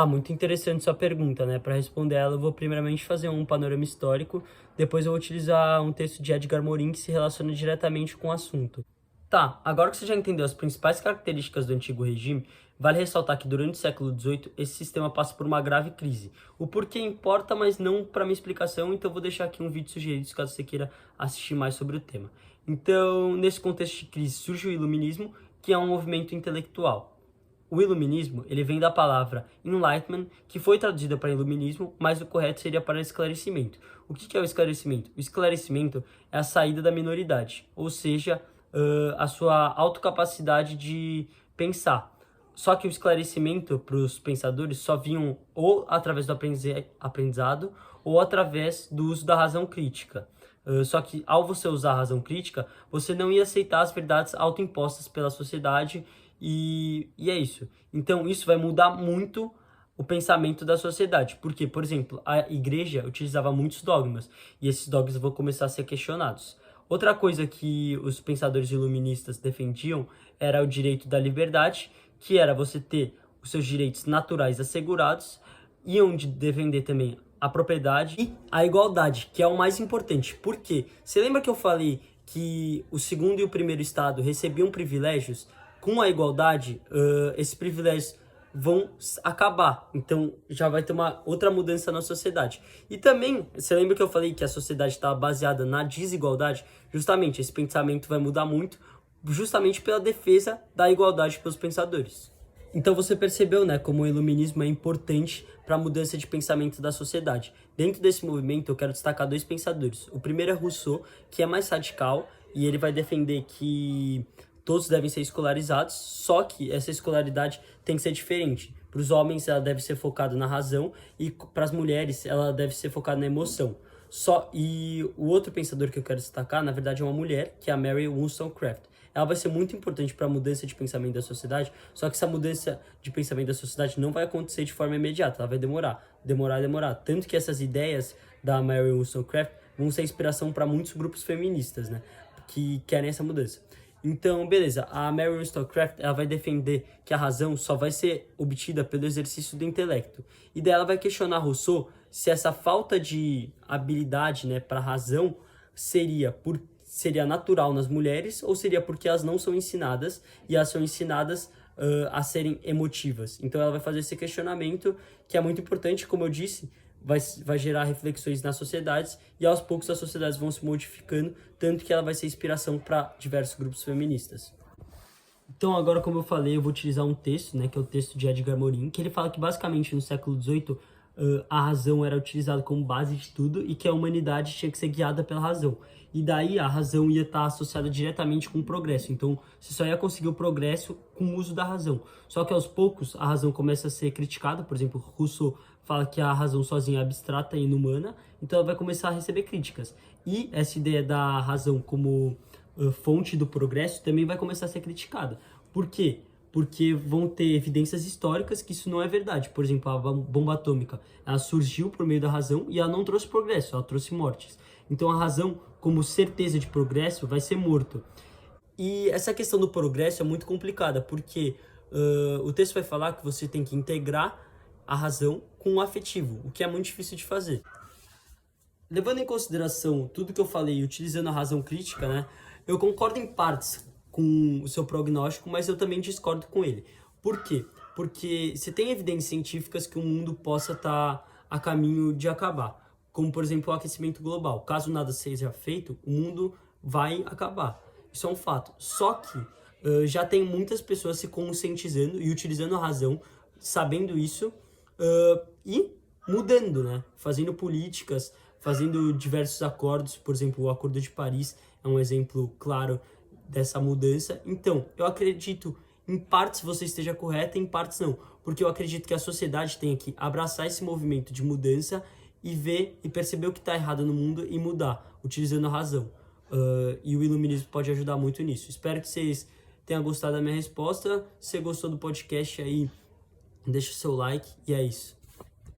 Muito interessante sua pergunta, né? Para responder ela, eu vou primeiramente fazer um panorama histórico, depois eu vou utilizar um texto de Edgar Morin que se relaciona diretamente com o assunto. Tá, agora que você já entendeu as principais características do antigo regime, vale ressaltar que durante o século XVIII esse sistema passa por uma grave crise. O porquê importa, mas não para minha explicação, então eu vou deixar aqui um vídeo sugerido caso você queira assistir mais sobre o tema. Então, nesse contexto de crise surge o Iluminismo, que é um movimento intelectual. O iluminismo, ele vem da palavra enlightenment, que foi traduzida para iluminismo, mas o correto seria para esclarecimento. O que é o esclarecimento? O esclarecimento é a saída da minoridade, ou seja, a sua autocapacidade de pensar. Só que o esclarecimento para os pensadores só vinham ou através do aprendizado ou através do uso da razão crítica. Só que ao você usar a razão crítica, você não ia aceitar as verdades autoimpostas pela sociedade e é isso. Então isso vai mudar muito o pensamento da sociedade. Porque, por exemplo, a igreja utilizava muitos dogmas e esses dogmas vão começar a ser questionados. Outra coisa que os pensadores iluministas defendiam era o direito da liberdade, que era você ter os seus direitos naturais assegurados, iam defender também a propriedade e a igualdade, que é o mais importante. Por quê? Você lembra que eu falei que o segundo e o primeiro estado recebiam privilégios? Com a igualdade, esses privilégios vão acabar. Então já vai ter uma outra mudança na sociedade. E também, você lembra que eu falei que a sociedade está baseada na desigualdade? Justamente, esse pensamento vai mudar muito, justamente pela defesa da igualdade pelos pensadores. Então você percebeu, né, como o iluminismo é importante para a mudança de pensamento da sociedade. Dentro desse movimento, eu quero destacar dois pensadores. O primeiro é Rousseau, que é mais radical, e ele vai defender que todos devem ser escolarizados, só que essa escolaridade tem que ser diferente. Para os homens, ela deve ser focada na razão, e para as mulheres, ela deve ser focada na emoção. E o outro pensador que eu quero destacar, na verdade, é uma mulher, que é a Mary Wollstonecraft. Ela vai ser muito importante para a mudança de pensamento da sociedade, só que essa mudança de pensamento da sociedade não vai acontecer de forma imediata, ela vai demorar. Tanto que essas ideias da Mary Wollstonecraft vão ser inspiração para muitos grupos feministas, né, que querem essa mudança. Então, beleza, a Mary Wollstonecraft ela vai defender que a razão só vai ser obtida pelo exercício do intelecto. E daí ela vai questionar Rousseau se essa falta de habilidade, né, para a razão seria natural nas mulheres ou seria porque elas não são ensinadas e elas são ensinadas a serem emotivas. Então ela vai fazer esse questionamento que é muito importante, como eu disse, vai gerar reflexões nas sociedades e aos poucos as sociedades vão se modificando, tanto que ela vai ser inspiração para diversos grupos feministas. Então agora, como eu falei, eu vou utilizar um texto, né, que é o texto de Edgar Morin, que ele fala que basicamente no século XVIII a razão era utilizada como base de tudo e que a humanidade tinha que ser guiada pela razão. E daí a razão ia estar associada diretamente com o progresso. Então você só ia conseguir o progresso com o uso da razão. Só que aos poucos a razão começa a ser criticada. Por exemplo, Rousseau fala que a razão sozinha é abstrata e inumana, então ela vai começar a receber críticas. E essa ideia da razão como fonte do progresso também vai começar a ser criticada. Por quê? Porque vão ter evidências históricas que isso não é verdade. Por exemplo, a bomba atômica, ela surgiu por meio da razão e ela não trouxe progresso, ela trouxe mortes. Então a razão, como certeza de progresso, vai ser morto. E essa questão do progresso é muito complicada, porque o texto vai falar que você tem que integrar a razão com o afetivo, o que é muito difícil de fazer. Levando em consideração tudo que eu falei, utilizando a razão crítica, né, eu concordo em partes com o seu prognóstico, mas eu também discordo com ele. Por quê? Porque você tem evidências científicas que o mundo possa estar a caminho de acabar, como por exemplo o aquecimento global. Caso nada seja feito, o mundo vai acabar. Isso é um fato. Só que já tem muitas pessoas se conscientizando e utilizando a razão, sabendo isso, e mudando, né? Fazendo políticas, fazendo diversos acordos. Por exemplo, o Acordo de Paris é um exemplo claro dessa mudança. Então, eu acredito, em partes você esteja correta, em partes não. Porque eu acredito que a sociedade tem que abraçar esse movimento de mudança e ver e perceber o que está errado no mundo e mudar, utilizando a razão. E o iluminismo pode ajudar muito nisso. Espero que vocês tenham gostado da minha resposta. Se você gostou do podcast aí, deixa o seu like e é isso.